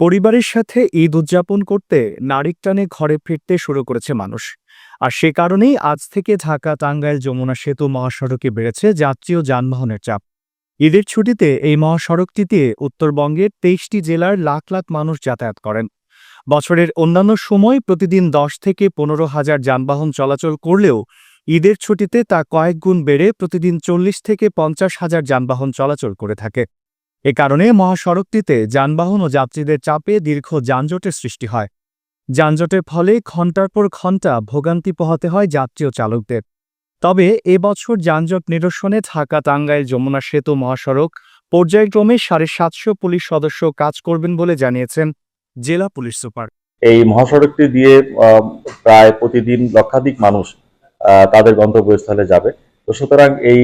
পরিবারের সাথে ঈদ উদযাপন করতে নারিক টানে ঘরে ফিরতে শুরু করেছে মানুষ। আর সে কারণেই আজ থেকে ঢাকা টাঙ্গাইল যমুনা সেতু মহাসড়কে বেড়েছে যাত্রী ও যানবাহনের চাপ। ঈদের ছুটিতে এই মহাসড়কটিতে উত্তরবঙ্গের ২৩টি জেলার লাখ লাখ মানুষ যাতায়াত করেন। বছরের অন্যান্য সময় প্রতিদিন ১০ থেকে ১৫,০০০ যানবাহন চলাচল করলেও ঈদের ছুটিতে তা কয়েক গুণ বেড়ে প্রতিদিন ৪০ থেকে ৫০,০০০ যানবাহন চলাচল করে থাকে। এ কারণে মহাসড়কটিতে যানবাহন ও যাত্রীদের চাপে দীর্ঘ যানজটের সৃষ্টি হয়। যানজটের ফলে ঘণ্টার পর ঘণ্টা ভোগান্তি পোহাতে হয় যাত্রী ও চালকদের। তবে এবছর যানজট নিরসনে ঢাকা টাঙ্গাইল যমুনা সেতু মহাসড়ক পর্যায়ক্রমে ৭৫০ পুলিশ সদস্য কাজ করবেন বলে জানিয়েছেন জেলা পুলিশ সুপার। এই মহাসড়কটি দিয়ে প্রায় প্রতিদিন লক্ষাধিক মানুষ তাদের গন্তব্যস্থলে যাবে। তো সুতরাং এই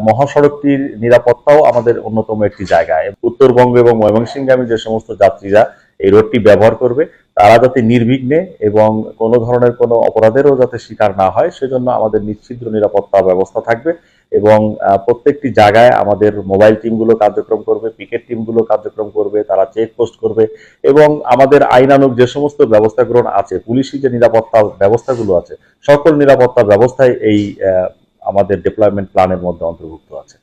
মহাসড়কটির নিরাপত্তাও আমাদের অন্যতম একটি জায়গায়। উত্তরবঙ্গ এবং ময়মনসিংহগামী যে সমস্ত যাত্রীরা এই রোডটি ব্যবহার করবে তারা যাতে নির্বিঘ্নে এবং কোনো ধরনের কোনো অপরাধেরও যাতে শিকার না হয় সেজন্য আমাদের নিশ্চিদ্র নিরাপত্তা ব্যবস্থা থাকবে এবং প্রত্যেকটি জায়গায় আমাদের মোবাইল টিমগুলো কার্যক্রম করবে, পিকেট টিমগুলো কার্যক্রম করবে, তারা চেকপোস্ট করবে এবং আমাদের আইনানুগ যে সমস্ত ব্যবস্থা গ্রহণ আছে, পুলিশি যে নিরাপত্তা ব্যবস্থাগুলো আছে, সকল নিরাপত্তা ব্যবস্থায় এই আমাদের ডিপ্লয়মেন্ট প্ল্যানের মধ্যে অন্তর্ভুক্ত আছে।